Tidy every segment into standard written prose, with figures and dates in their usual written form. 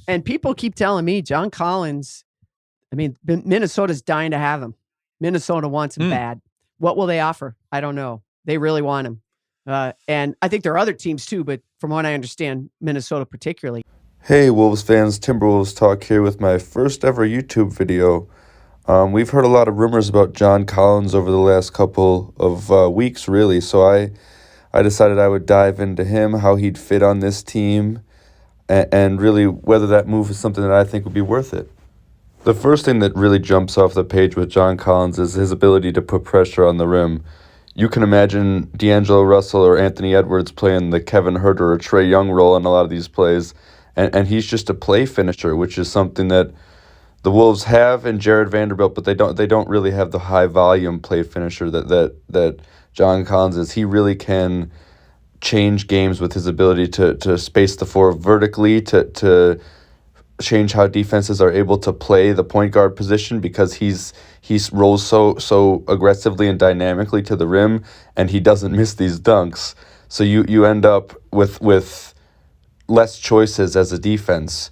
And people keep telling me John Collins, I mean, Minnesota's dying to have him. Minnesota wants him bad. What will they offer? I don't know. They really want him. And I think there are other teams too, but from what I understand, Minnesota particularly. Hey, Wolves fans, Timberwolves Talk here with my first ever YouTube video. We've heard a lot of rumors about John Collins over the last couple of weeks, really, so I decided I would dive into him, how he'd fit on this team, and really whether that move is something that I think would be worth it. The first thing that really jumps off the page with John Collins is his ability to put pressure on the rim. You can imagine DAngelo Russell or Anthony Edwards playing the Kevin Huerter or Trae Young role in a lot of these plays, and he's just a play finisher, which is something that the Wolves have in Jared Vanderbilt, but they don't really have the high volume play finisher that John Collins is. He really can change games with his ability to space the floor vertically, to change how defenses are able to play the point guard position, because he's rolls so aggressively and dynamically to the rim, and he doesn't miss these dunks. So you end up with less choices as a defense,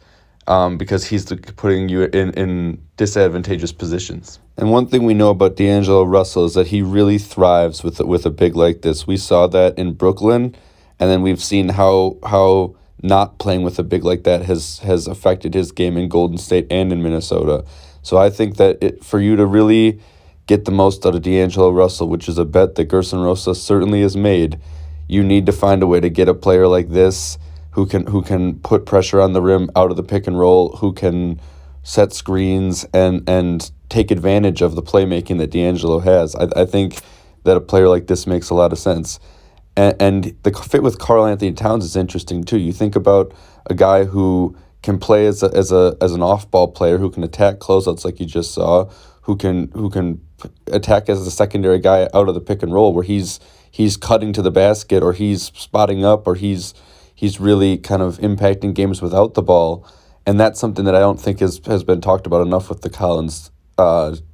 because he's putting you in disadvantageous positions. And one thing we know about DAngelo Russell is that he really thrives with a big like this. We saw that in Brooklyn, and then we've seen how not playing with a big like that has affected his game in Golden State and in Minnesota. So I think that for you to really get the most out of DAngelo Russell, which is a bet that Gerson Rosas certainly has made, you need to find a way to get a player like this who can put pressure on the rim out of the pick and roll, who can set screens and take advantage of the playmaking that DAngelo has. I think that a player like this makes a lot of sense. And the fit with KarlAnthony Towns is interesting too. You think about a guy who can play as an off-ball player, who can attack closeouts like you just saw, who can attack as a secondary guy out of the pick and roll, where he's cutting to the basket, or he's spotting up, or he's really kind of impacting games without the ball. And that's something that I don't think has been talked about enough with the Collins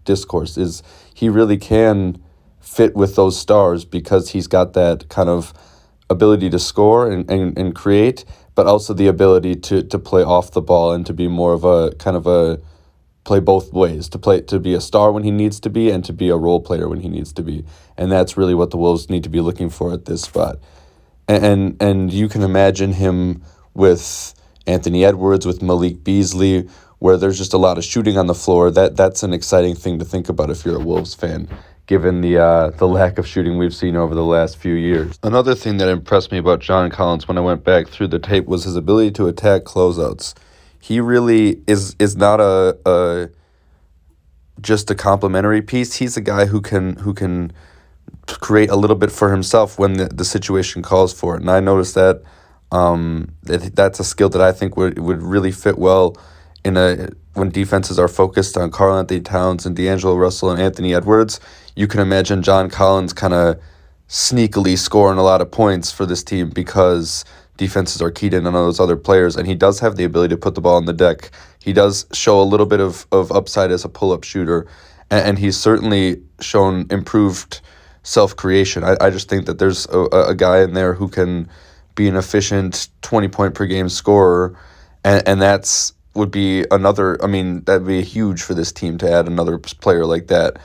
discourse, is he really can fit with those stars because he's got that kind of ability to score and create, but also the ability to play off the ball and to be more of a kind of a play both ways, to be a star when he needs to be and to be a role player when he needs to be. And that's really what the Wolves need to be looking for at this spot. And you can imagine him with Anthony Edwards, with Malik Beasley, where there's just a lot of shooting on the floor. That's an exciting thing to think about if you're a Wolves fan, given the lack of shooting we've seen over the last few years. Another thing that impressed me about John Collins when I went back through the tape was his ability to attack closeouts. He really is not just a complimentary piece. He's a guy who can create a little bit for himself when the situation calls for it. And I noticed that that's a skill that I think would really fit well when defenses are focused on KarlAnthony Towns and DAngelo Russell and Anthony Edwards. You can imagine John Collins kind of sneakily scoring a lot of points for this team because defenses are keyed in on those other players, and he does have the ability to put the ball on the deck. He does show a little bit of upside as a pull-up shooter, and he's certainly shown improved self-creation. I just think that there's a guy in there who can be an efficient 20-point-per-game scorer, and would be another. I mean, that'd be huge for this team to add another player like that.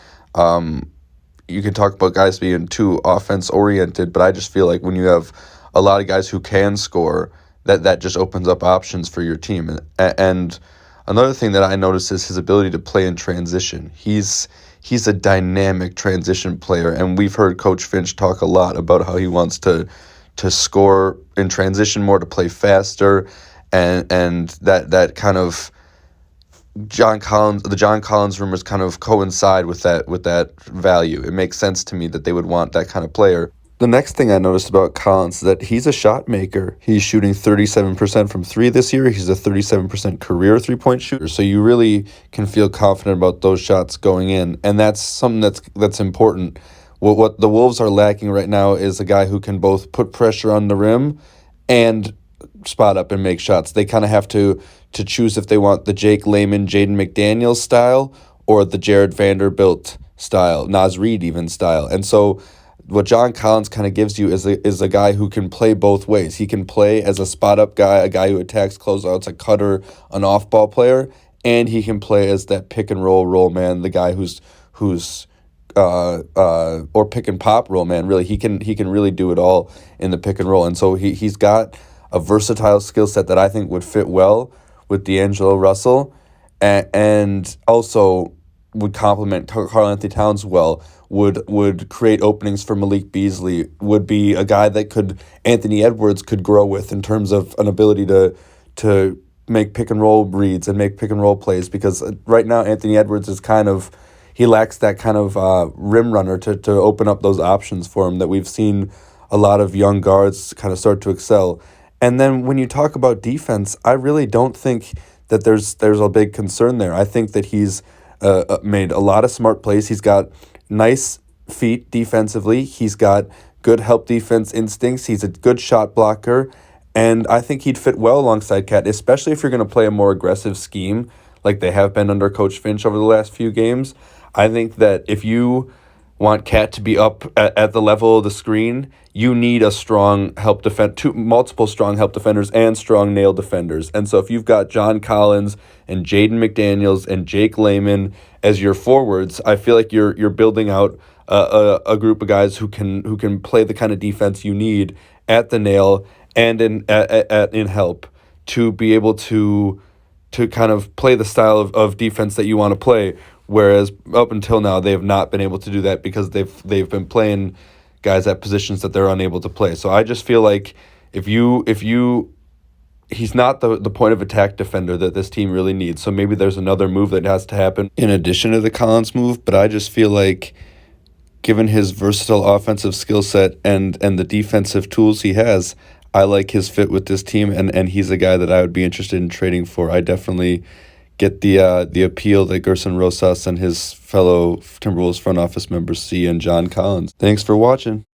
You can talk about guys being too offense-oriented, but I just feel like when you have a lot of guys who can score, that just opens up options for your team. And another thing that I noticed is his ability to play in transition. He's a dynamic transition player, and we've heard Coach Finch talk a lot about how he wants to score in transition more, to play faster, and that kind of the John Collins rumors kind of coincide with that value. It makes sense to me that they would want that kind of player. The next thing I noticed about Collins is that he's a shot maker. He's shooting 37% from three this year. He's a 37% career three-point shooter. So you really can feel confident about those shots going in, and that's something that's important. What the Wolves are lacking right now is a guy who can both put pressure on the rim and spot up and make shots. They kind of have to choose if they want the Jake Layman, Jaden McDaniels style, or the Jared Vanderbilt style, Naz Reid even style. And so what John Collins kind of gives you is a guy who can play both ways. He can play as a spot up guy, a guy who attacks closeouts, a cutter, an off ball player, and he can play as that pick and roll man, the guy who's or pick and pop roll man. Really, he can really do it all in the pick and roll, and so he's got a versatile skill set that I think would fit well with DAngelo Russell, and also would complement KarlAnthony Towns well. Would create openings for Malik Beasley. Would be a guy that Anthony Edwards could grow with in terms of an ability to make pick and roll reads and make pick and roll plays, because right now Anthony Edwards is he lacks that kind of rim runner to open up those options for him that we've seen a lot of young guards kind of start to excel. And then when you talk about defense, I really don't think that there's a big concern there. I think that he's made a lot of smart plays. He's got nice feet defensively. He's got good help defense instincts. He's a good shot blocker. And I think he'd fit well alongside Cat, especially if you're going to play a more aggressive scheme like they have been under Coach Finch over the last few games. I think that if you want Cat to be up at the level of the screen, you need a strong help multiple strong help defenders and strong nail defenders. And so if you've got John Collins and Jaden McDaniels and Jake Layman as your forwards, I feel like you're building out a group of guys who can play the kind of defense you need at the nail and in help to be able to kind of play the style of defense that you want to play. Whereas up until now, they have not been able to do that because they've been playing guys at positions that they're unable to play. So I just feel like he's not the point of attack defender that this team really needs. So maybe there's another move that has to happen in addition to the Collins move. But I just feel like, given his versatile offensive skill set and the defensive tools he has, I like his fit with this team, and he's a guy that I would be interested in trading for. I definitely get the appeal that Gerson Rosas and his fellow Timberwolves front office members see in John Collins. Thanks for watching.